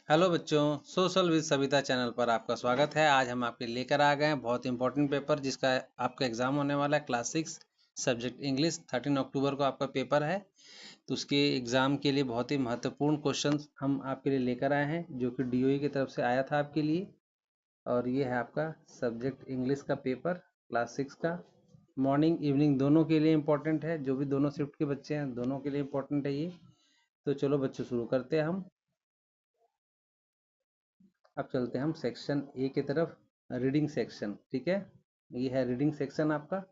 Hello बच्चों, social with Savita channel पर आपका स्वागत है। आज हम आपके लेकर आ गए हैं बहुत इंपॉर्टेंट पेपर जिसका आपका एग्जाम होने वाला है। क्लास 6 सब्जेक्ट इंग्लिश 13 अक्टूबर को आपका पेपर है। तो उसके एग्ज़ाम के लिए बहुत ही महत्वपूर्ण क्वेश्चंस हम आपके लिए लेकर आए हैं जो कि डीओई की तरफ से आया था आपके लिए। और ये है आपका सब्जेक्ट इंग्लिश का पेपर क्लास 6 का। मॉर्निंग इवनिंग दोनों के लिए इम्पोर्टेंट है, जो भी दोनों शिफ्ट के बच्चे हैं दोनों के लिए इम्पोर्टेंट है ये। तो चलो बच्चों शुरू करते हैं हम। अब चलते हैं हम सेक्शन ए की तरफ, रीडिंग सेक्शन। ठीक है, ये है रीडिंग सेक्शन आपका।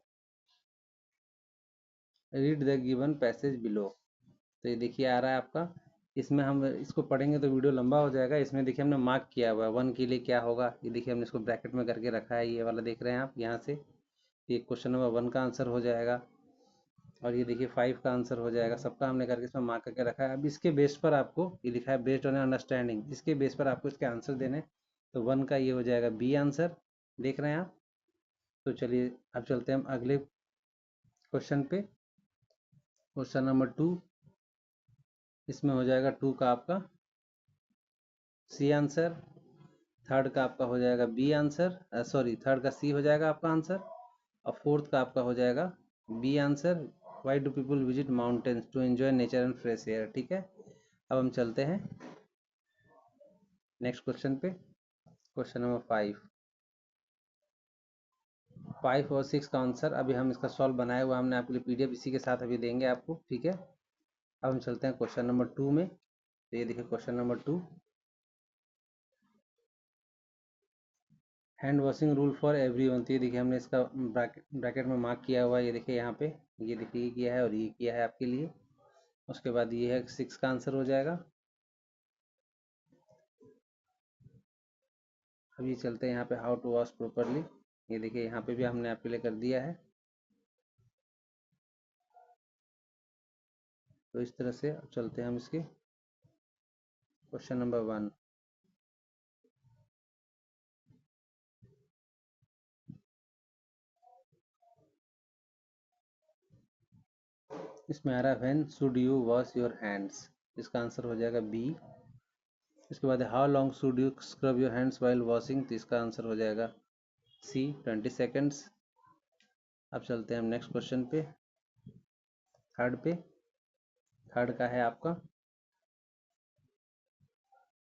Read the given passage below. तो ये देखिए आ रहा है आपका। इसमें हम इसको पढ़ेंगे तो वीडियो लंबा हो जाएगा। इसमें देखिए हमने मार्क किया हुआ है 1 के लिए क्या होगा। ये देखिए हमने इसको ब्रैकेट में करके रखा है, ये वाला देख रहे हैं आप यहाँ से। ये क्वेश्चन नंबर 1 का आंसर हो जाएगा और ये देखिए 5 का आंसर हो जाएगा। सबका हमने करके इसमें मार्क करके रखा है। अब इसके बेस पर आपको ये लिखा है बेस्ड ऑन अंडरस्टैंडिंग, इसके बेस पर आपको इसके आंसर देने। तो 1 का ये हो जाएगा बी आंसर, देख रहे हैं आप। तो चलिए अब चलते हैं हम अगले क्वेश्चन पे। क्वेश्चन नंबर 2, इसमें हो जाएगा 2 का आपका सी आंसर, थर्ड का आपका हो जाएगा बी आंसर, सॉरी थर्ड का सी हो जाएगा आपका आंसर, और फोर्थ का आपका हो जाएगा B answer. Why do people visit mountains to enjoy nature and fresh air. ठीक है, अब हम चलते हैं नेक्स्ट क्वेश्चन पे। क्वेश्चन नंबर 5 और 6 का आंसर अभी हम इसका सॉल्व बनाया हुआ हमने आपके लिए पीडीएफ इसी के साथ अभी देंगे आपको। ठीक है, अब हम चलते हैं क्वेश्चन नंबर 2 में। तो ये देखिए question number 2, hand washing rule for everyone. तो ये देखिए हमने इसका ब्रैकेट में मार्क किया हुआ है, ये देखिए यहाँ पे। ये देखिए ये किया है और ये किया है आपके लिए। उसके बाद ये है 6 का आंसर हो जाएगा। अब ये चलते हैं यहाँ पे हाउ टू वॉश प्रॉपरली। ये देखिए यहाँ पे भी हमने आपके लिए कर दिया है। तो इस तरह से अब चलते हैं हम इसके क्वेश्चन नंबर 1। इसमें आ रहा है when should you wash your hands, इसका आंसर हो जाएगा बी। इसके बाद how long should you scrub your hands while washing, तो इसका आंसर हो जाएगा सी 20 सेकेंड्स। अब चलते हैं हम नेक्स्ट क्वेश्चन पे, थर्ड पे। थर्ड का है आपका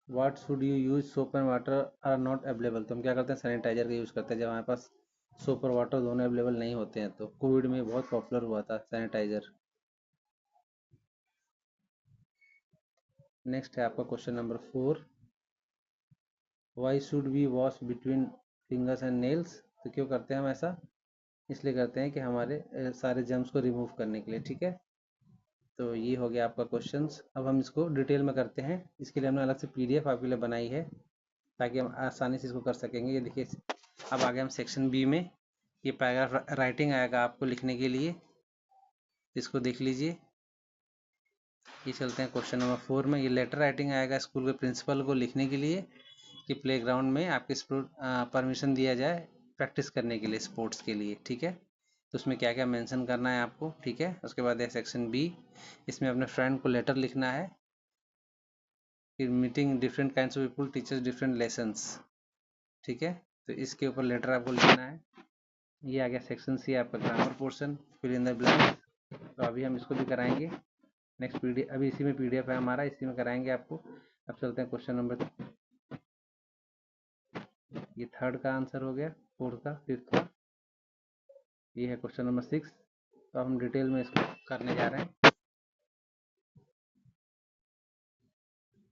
what should you use soap and water are not available. तो हम क्या करते हैं सैनिटाइजर का यूज़ करते हैं जब हमारे पास सोप और वाटर दोनों अवेलेबल नहीं होते हैं। तो कोविड में बहुत पॉपुलर हुआ था सैनिटाइजर। नेक्स्ट है आपका question number 4, why should we wash between fingers and nails. तो क्यों करते हैं हम ऐसा, इसलिए करते हैं कि हमारे सारे जर्म्स को रिमूव करने के लिए। ठीक है, तो ये हो गया आपका क्वेश्चंस। अब हम इसको डिटेल में करते हैं। इसके लिए हमने अलग से पीडीएफ आपके लिए बनाई है ताकि हम आसानी से इसको कर सकेंगे। ये देखिए अब आ गए हम सेक्शन बी में। ये पैराग्राफ राइटिंग आएगा आपको लिखने के लिए, इसको देख लीजिए। ये चलते हैं क्वेश्चन नंबर 4 में। ये लेटर राइटिंग आएगा स्कूल के प्रिंसिपल को लिखने के लिए कि प्लेग्राउंड में आपके परमिशन दिया जाए प्रैक्टिस करने के लिए, स्पोर्ट्स के लिए। ठीक है, तो उसमें क्या क्या मेंशन करना है आपको। ठीक है, उसके बाद है सेक्शन बी, इसमें अपने फ्रेंड को लेटर लिखना है। फिर meeting different kinds of people teachers different lessons. ठीक है, तो इसके ऊपर लेटर आपको लिखना है। ये आ गया सेक्शन सी आपका grammar portion, fill in the blank. तो अभी हम इसको भी कराएंगे नेक्स्ट पीडीएफ, अभी इसी में पीडीएफ है हमारा, इसी में कराएंगे आपको। अब चलते हैं क्वेश्चन नंबर, ये थर्ड का आंसर हो गया, फोर्थ का, फिफ्थ का। ये है क्वेश्चन नंबर 6। तो अब हम डिटेल में इसको करने जा रहे हैं।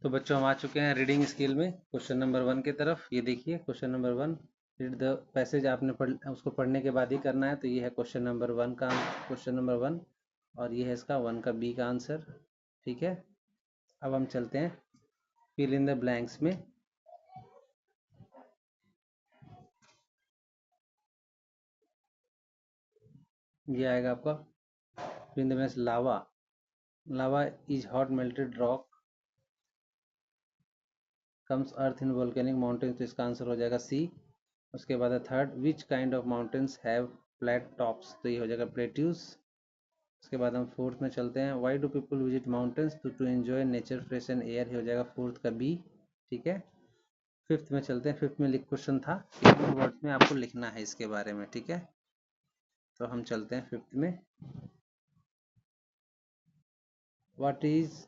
तो बच्चों हम आ चुके हैं रीडिंग स्किल में क्वेश्चन नंबर 1 की तरफ। ये देखिए question number 1, read the passage आपने उसको पढ़ने के बाद ही करना है। तो ये है क्वेश्चन नंबर 1 का, क्वेश्चन नंबर 1, और ये है इसका 1 का बी का आंसर। ठीक है, अब हम चलते हैं फिल इन द ब्लैंक्स में। ये आएगा आपका fill in the blanks, lava. Lava is hot melted rock comes earth in volcanic mountain. तो इसका आंसर हो जाएगा सी। उसके बाद है third, which kind of mountains have flat tops. तो ये हो जाएगा प्लेट्यूज। उसके बाद हम फोर्थ में चलते हैं, why do people visit mountains to enjoy nature fresh and air. हो जाएगा फोर्थ का बी। ठीक है। फिफ्थ में चलते हैं। फिफ्थ में क्वेश्चन था कितने वर्ड्स में आपको लिखना है इसके बारे में, ठीक है। तो हम चलते हैं फिफ्थ में। What is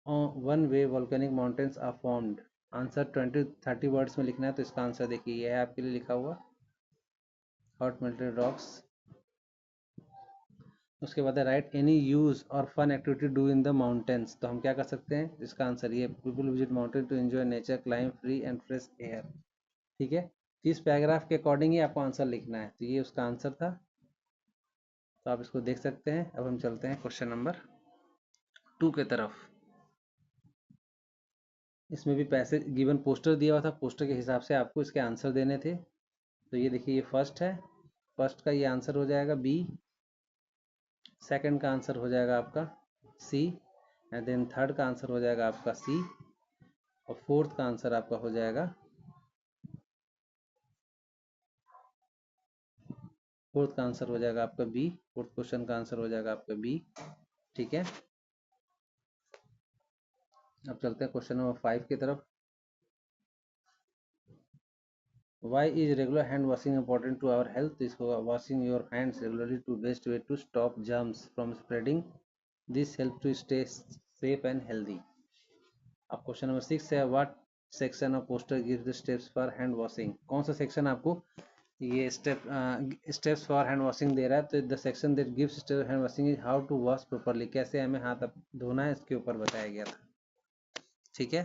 one way volcanic mountains are formed. Answer 20-30 words में लिखना है। तो इसका आंसर देखिए ये है आपके लिए लिखा हुआ, हॉट मेल्टेड रॉक्स। उसके बाद है राइट एनी यूज और fun activity do in the mountains. तो हम क्या कर सकते हैं, इसका आंसर ये people visit mountain to enjoy nature, climb free and fresh air, ठीक है। इस पैराग्राफ के अकॉर्डिंग ही आपको आंसर लिखना है। तो ये उसका आंसर था, तो आप इसको देख सकते हैं। अब हम चलते हैं क्वेश्चन नंबर 2 के तरफ। इसमें भी पैसे गिवन पोस्टर दिया हुआ था, पोस्टर के हिसाब से आपको इसके आंसर देने थे। तो ये देखिए ये फर्स्ट है, फर्स्ट का ये आंसर हो जाएगा बी, सेकंड का आंसर हो जाएगा आपका सी, एंड देन थर्ड का आंसर हो जाएगा आपका सी, और फोर्थ का आंसर आपका हो जाएगा, फोर्थ का आंसर हो जाएगा आपका बी। फोर्थ क्वेश्चन का आंसर हो जाएगा आपका बी, ठीक है। अब चलते हैं क्वेश्चन नंबर 5 की तरफ। Why is regular hand washing important to our health? Is washing your hands regularly to best way to stop germs from spreading. This helps to stay safe and healthy. अब question number 6 है, what section of poster gives the steps for hand washing. कौन सा section आपको ये steps for hand washing दे रहा है। तो the section that gives steps hand washing is how to wash properly, कैसे हमें हाथ धोना है, इसके ऊपर बताया गया था, ठीक है।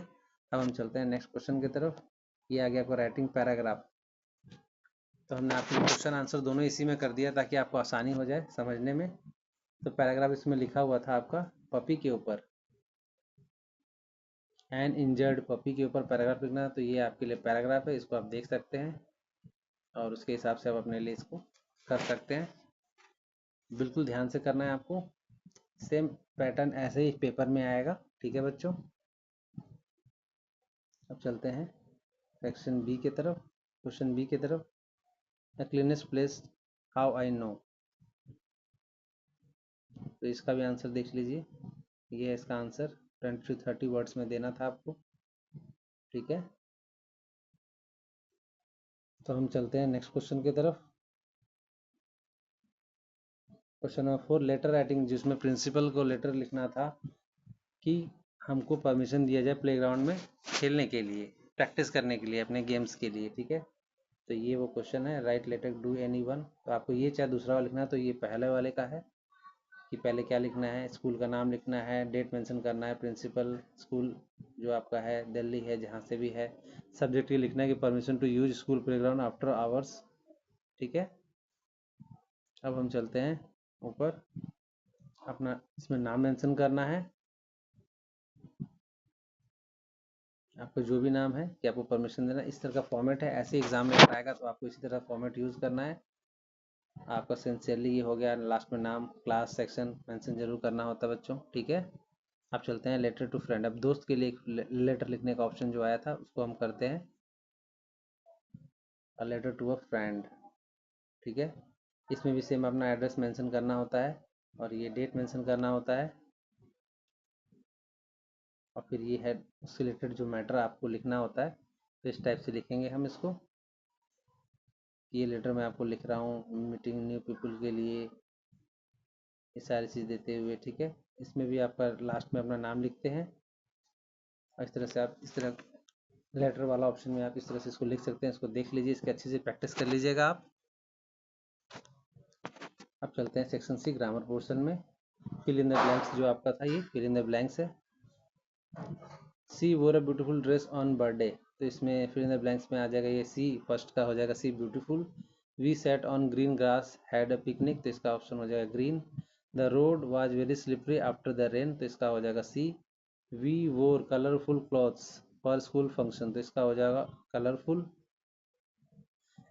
अब हम चलते हैं नेक्स्ट क्वेश्चन की तरफ। ये आ गया आपको राइटिंग पैराग्राफ। तो हमने आपको क्वेश्चन आंसर दोनों इसी में कर दिया ताकि आपको आसानी हो जाए समझने में। तो पैराग्राफ इसमें लिखा हुआ था आपका पपी के ऊपर, एन इंजर्ड पपी के ऊपर पैराग्राफ लिखना है। तो ये आपके लिए पैराग्राफ है, इसको आप देख सकते हैं और उसके हिसाब से आप अपने लिए इसको कर सकते हैं। बिल्कुल ध्यान से करना है आपको, सेम पैटर्न ऐसे ही पेपर में आएगा, ठीक है बच्चों। अब चलते हैं सेक्शन बी की तरफ, क्वेश्चन बी की तरफ। The cleanest place how I know. तो इसका भी आंसर देख लीजिए, ये है इसका आंसर। 20-30 वर्ड्स में देना था आपको, ठीक है। तो हम चलते हैं नेक्स्ट क्वेश्चन की तरफ। क्वेश्चन नंबर 4, लेटर राइटिंग, जिसमें प्रिंसिपल को लेटर लिखना था कि हमको परमिशन दिया जाए प्लेग्राउंड में खेलने के लिए, प्रैक्टिस करने के लिए, अपने गेम्स के लिए, ठीक है। तो ये वो क्वेश्चन है, write letter do any one. तो आपको ये चाहे दूसरा वाला लिखना है, तो ये पहले वाले का है कि पहले क्या लिखना है, स्कूल का नाम लिखना है, डेट मेंशन करना है, प्रिंसिपल, स्कूल जो आपका है दिल्ली है जहाँ से भी है, सब्जेक्ट ये लिखना है कि permission to use school playground after hours, ठीक है। अब हम चलते हैं ऊपर, अपना इसमें नाम मेंशन करना है, आपको जो भी नाम है कि आपको परमिशन देना है। इस तरह का फॉर्मेट है, ऐसे एग्जाम में आएगा तो आपको इसी तरह फॉर्मेट यूज़ करना है। आपका सिंसियरली ये हो गया, लास्ट में नाम, क्लास, सेक्शन मेंशन जरूर करना होता है बच्चों, ठीक है। अब चलते हैं लेटर टू फ्रेंड। अब दोस्त के लिए एक लेटर लिखने का ऑप्शन जो आया था उसको हम करते हैं a letter to a friend, ठीक है। इसमें भी सेम अपना एड्रेस मेंशन करना होता है और ये डेट मेंशन करना होता है, और फिर ये है उससे रिलेटेड जो मैटर आपको लिखना होता है। तो इस टाइप से लिखेंगे हम इसको, ये लेटर मैं आपको लिख रहा हूँ मीटिंग न्यू पीपल के लिए, ये सारी चीज़ देते हुए, ठीक है। इसमें भी आपका लास्ट में अपना नाम लिखते हैं और इस तरह से आप इस तरह लेटर वाला ऑप्शन में आप इस तरह से इसको लिख सकते हैं। इसको देख लीजिए, इसकी अच्छे से प्रैक्टिस कर लीजिएगा आप। अब चलते हैं सेक्शन सी, ग्रामर पोर्शन में। फिल इन द ब्लैंक्स जो आपका था, ये फिल इन द ब्लैंक्स है। सी वोर a beautiful dress on birthday. तो इसमें फिल इन द ब्लैंक्स में आ जाएगा ये सी, फर्स्ट का हो जाएगा C beautiful. We sat on green grass had a picnic, तो इसका ऑप्शन हो जाएगा green. The road was very slippery after the rain, तो इसका हो जाएगा C. We wore colourful clothes for school function, तो इसका हो जाएगा कलरफुल।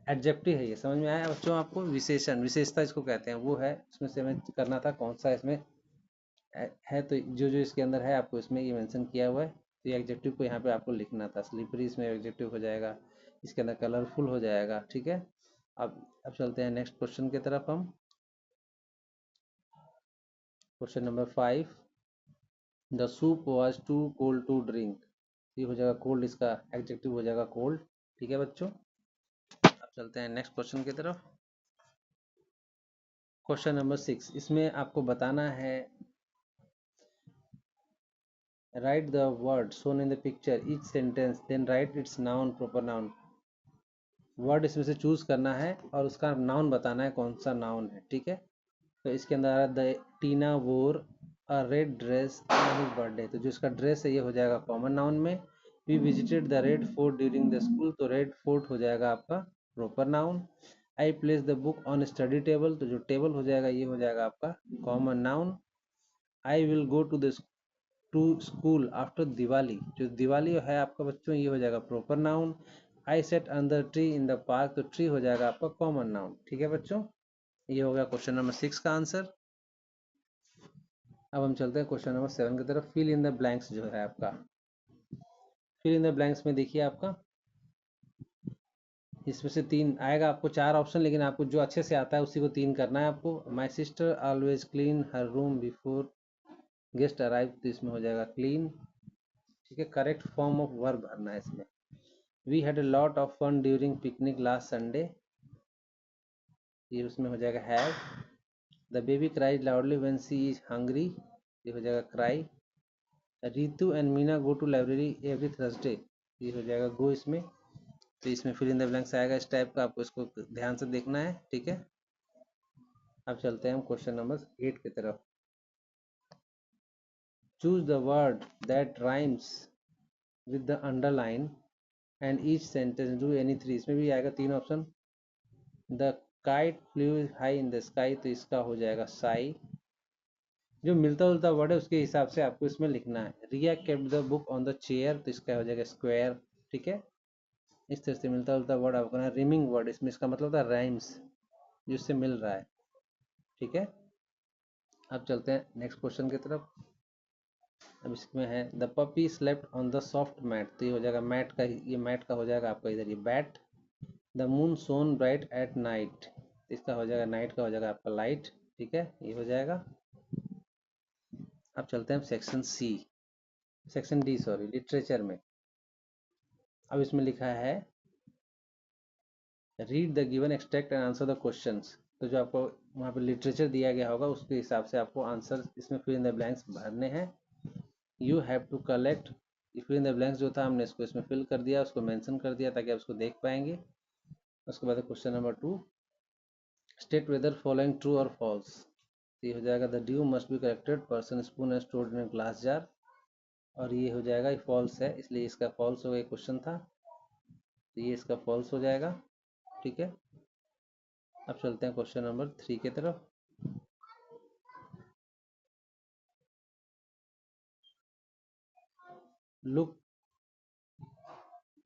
एडजेक्टिव है ये, समझ में आया बच्चों आपको। विशेषण, विशेषता इसको कहते हैं, वो है। इसमें से हमें करना था कौन सा इसमें है। तो जो जो इसके अंदर है आपको इसमें ये मेंशन किया हुआ है। तो ये एडजेक्टिव को यहाँ पे आपको लिखना था। स्लीपरी इसमें एडजेक्टिव हो जाएगा, इसके अंदर कलरफुल हो जाएगा, ठीक है। अब चलते हैं नेक्स्ट क्वेश्चन की तरफ हम। Question number 5, the soup was too cold to drink. ये हो जाएगा कोल्ड, इसका एडजेक्टिव हो जाएगा कोल्ड। ठीक है बच्चों, अब चलते हैं नेक्स्ट क्वेश्चन की तरफ। क्वेश्चन नंबर 6, इसमें आपको बताना है right the word shown in the picture each sentence then write its noun proper noun। Word इसमें से चूज करना है और उसका नाउन बताना है, कौन सा नाउन है। ठीक है, तो इसके अंदर आ रहा है the Tina wore a red dress on his birthday, तो जो इसका ड्रेस है ये हो जाएगा कॉमन नाउन में। We visited the Red Fort during the school, तो रेड फोर्ट हो जाएगा आपका proper noun. I place the book on study table, तो जो टेबल हो जाएगा ये हो जाएगा आपका common noun. I will go to school after Diwali, जो दिवाली है आपका बच्चों ये हो जाएगा proper noun. I set under tree in the park, तो ट्री हो जाएगा आपका कॉमन नाउन। ठीक है बच्चों, ये हो गया क्वेश्चन नंबर 6 का आंसर। अब हम चलते हैं क्वेश्चन नंबर 7 की तरफ। फिल इन द ब्लैंक्स जो है आपका, फिल इन द ब्लैंक्स में देखिए आपका इसमें से 3 आएगा, आपको 4 ऑप्शन, लेकिन आपको जो अच्छे से आता है उसी को 3 करना है आपको। My sister always clean her room before guest arrive, तो इसमें हो जाएगा क्लीन। ठीक है, करेक्ट फॉर्म ऑफ वर्ब भरना है इसमें। We had a lot of fun during picnic last Sunday, ये उसमें हो जाएगा have. The baby cries loudly when she is hungry, ये हो जाएगा cry. Ritu and Meena go to library every Thursday, ये हो जाएगा गो इसमें। तो इसमें फिल इन द ब्लैंक्स आएगा इस टाइप का, आपको इसको ध्यान से देखना है। ठीक है, अब चलते हैं हम क्वेश्चन नंबर 8 की तरफ। Choose the word that rhymes with the underline and each sentence do any 3, इसमें भी आएगा 3 option. The kite flu high in the sky, तो इसका हो जाएगा साई। जो मिलता जुलता वर्ड है उसके हिसाब से आपको इसमें लिखना है। Riya kept the book on the chair, तो इसका हो जाएगा स्क्वायर। ठीक है, इस तरह से मिलता जुलता वर्ड आपको ना, रिमिंग वर्ड इसमें इसका मतलब होता है राइम्स, जिससे मिल रहा है। ठीक है, अब चलते हैं नेक्स्ट क्वेश्चन की तरफ। अब इसमें है the puppy slept on the soft matte, तो ये हो जाएगा मैट का, ये मैट का हो जाएगा आपका इधर ये bat. The moon shone bright at night, इसका हो जाएगा नाइट का हो जाएगा आपका लाइट। ठीक है, ये हो जाएगा। अब चलते हैं section C, section D sorry, literature में। अब इसमें लिखा है read the given extract and answer the questions, तो जो आपको वहाँ पे लिटरेचर दिया गया होगा उसके हिसाब से आपको आंसर इसमें फिल इन द ब्लैंक्स भरने हैं। You have to collect, fill in the blanks जो था हमने इसको इसमें फिल कर दिया, उसको मेंशन कर दिया ताकि आप उसको देख पाएंगे। उसके बाद question number 2, state whether following true और फॉल्स, ये हो जाएगा the due must be corrected, person spoon and stored in glass jar, और ये हो जाएगा फॉल्स है, इसलिए इसका फॉल्स हो गया क्वेश्चन था, तो ये इसका फॉल्स हो जाएगा। ठीक है, अब चलते हैं क्वेश्चन नंबर 3 की तरफ। Look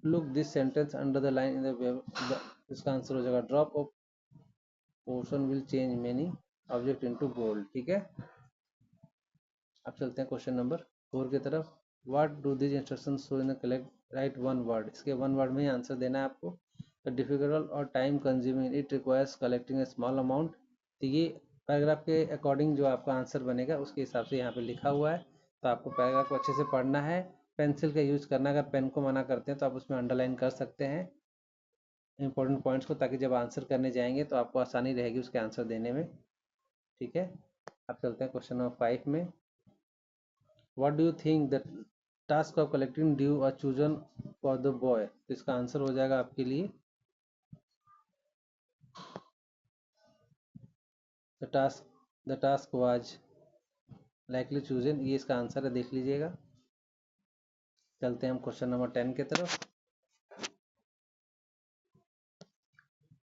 look this sentence under the line in the, इसका आंसर हो जाएगा drop of portion will change many object into gold. ठीक है, अब चलते हैं क्वेश्चन नंबर 4 की तरफ। What do this instruction show in the collect right one word, इसके वन वर्ड में ही आंसर देना है आपको। द डिफिकल्ट और time consuming it requires collecting A small amount, तो ये पैराग्राफ के अकॉर्डिंग जो आपका आंसर बनेगा उसके हिसाब से यहाँ पे लिखा हुआ है, तो आपको पैराग्राफ को अच्छे से पढ़ना है, पेंसिल का यूज करना, अगर पेन को मना करते हैं तो आप उसमें अंडरलाइन कर सकते हैं इंपॉर्टेंट पॉइंट्स को, ताकि जब आंसर करने जाएंगे तो आपको आसानी रहेगी उसके आंसर देने में। ठीक है, अब चलते हैं क्वेश्चन नंबर 5 में। What do you think the task of collecting dew are chosen for the boy, तो इसका आंसर हो जाएगा आपके लिए the task was likely chosen, ये इसका आंसर है, देख लीजिएगा। चलते हैं हम क्वेश्चन नंबर 10 की तरफ।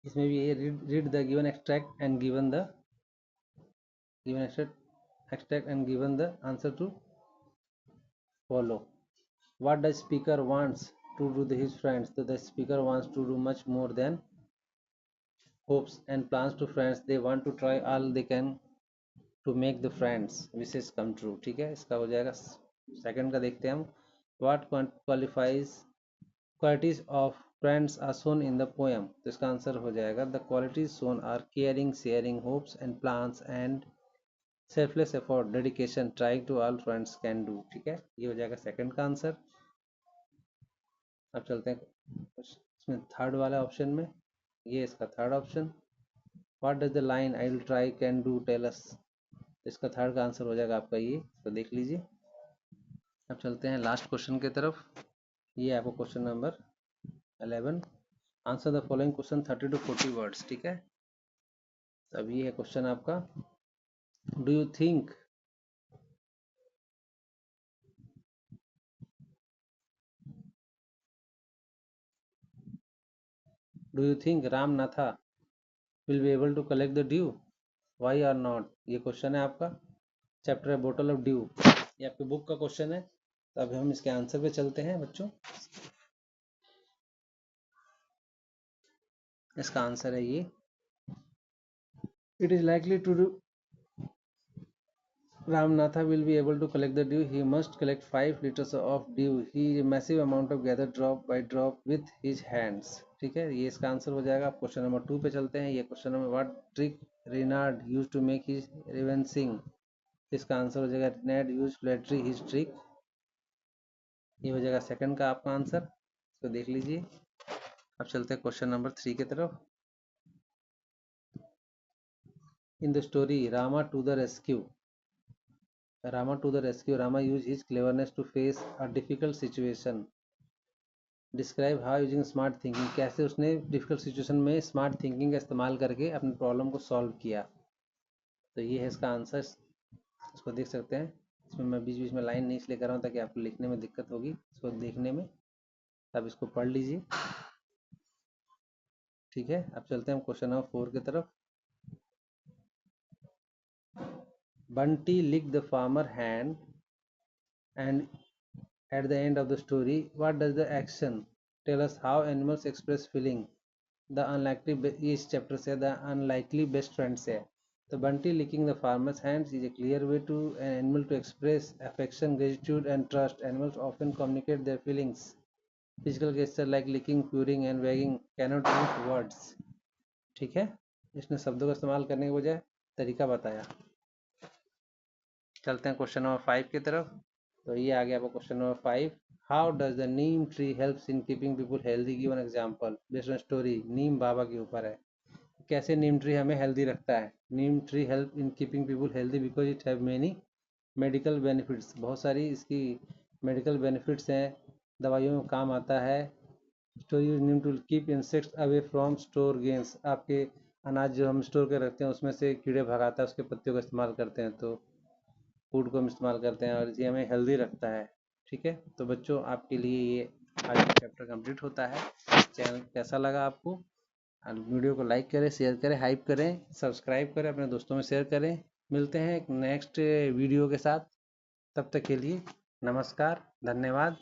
इसमें भी ये read the given extract and given the answer to follow. What does speaker wants to do his friends? So the speaker wants to do much more than hopes and plans to friends. They want to try all they can to make the friends wishes come true. ठीक है, इसका हो जाएगा। Second का देखते हैं हम। What qualities of friends are shown in the poem? तो इसका आंसर हो जाएगा the qualities shown are caring, sharing, hopes and plans and selfless effort, dedication, trying to all friends can do। ठीक है, ये हो जाएगा सेकंड का आंसर। अब चलते हैं इसमें थर्ड वाला ऑप्शन में, ये इसका third option, what does the line I will try can do tell us, इसका थर्ड का आंसर हो जाएगा आपका ये, तो देख लीजिए। अब चलते हैं लास्ट क्वेश्चन की तरफ, ये आपको question number 11, answer the following question 30 to 40 words, ठीक है। तो अब ये है क्वेश्चन आपका, do you think Ramanatha will be able to collect the dew, why or not, ये क्वेश्चन है आपका, चैप्टर है बोटल ऑफ ड्यू, ये आपकी बुक का क्वेश्चन है। तो अब हम इसके आंसर पे चलते हैं बच्चों। इसका आंसर है ये, it is likely to do Ramanatha will be able to collect the dew. He must collect 5 liters of dew. He massive amount of gather drop by drop with his hands. ठीक है, ये इसका answer हो जाएगा। आप question number 2 पे चलते हैं। ये question number, what trick Renard use to make his revenging, इसका आंसर हो जाएगा, Renard use flattery his trick, ये हो जाएगा सेकंड का आपका आंसर, तो देख लीजिए। अब चलते हैं क्वेश्चन नंबर 3 की तरफ। In the story Rama to the rescue, Rama used his cleverness to face a difficult situation. Describe how using smart thinking, कैसे उसने डिफिकल्ट सिचुएशन में स्मार्ट थिंकिंग का इस्तेमाल करके अपने प्रॉब्लम को सॉल्व किया। तो ये है इसका आंसर, इसको देख सकते हैं। इसमें मैं बीच बीच में लाइन नहीं इसलिए कर रहा हूँ ताकि आपको लिखने में दिक्कत होगी, इसको देखने में, तब इसको पढ़ लीजिए, ठीक है। अब चलते हैं हम क्वेश्चन नंबर 4 की तरफ। Bunty lick the farmer hand and at the end of the story, what does the action tell us how animals express feeling, the unlikely, इस चैप्टर से the unlikely best friend से। तो Bunty licking the farmer's hands is a clear way to an animal to express affection, gratitude and trust. Animals often communicate their feelings. Physical gesture like licking, purring and wagging cannot use words, ठीक है। इसने शब्दों का इस्तेमाल करने के बजाय तरीका बताया। चलते हैं क्वेश्चन नंबर 5 की तरफ। तो ये आ गया आपका question number 5, how does the neem tree helps in keeping people healthy, give an example based on story. Neem Baba के ऊपर है, कैसे नीम ट्री हमें हेल्दी रखता है। Neem tree help in keeping people healthy because it have many medical benefits, बहुत सारी इसकी मेडिकल बेनिफिट्स हैं, दवाइयों में काम आता है। Story use neem to keep insects away from store grains, आपके अनाज जो हम स्टोर कर रखते हैं उसमें से कीड़े भगाता है, उसके पत्तियों का इस्तेमाल करते हैं, तो फूड को हम इस्तेमाल करते हैं और ये हमें हेल्दी रखता है, ठीक है। तो बच्चों आपके लिए ये आज का चैप्टर कंप्लीट होता है। चैनल कैसा लगा आपको, वीडियो को लाइक करें, शेयर करें, हाइप करें, सब्सक्राइब करें, अपने दोस्तों में शेयर करें। मिलते हैं एक नेक्स्ट वीडियो के साथ, तब तक के लिए नमस्कार, धन्यवाद।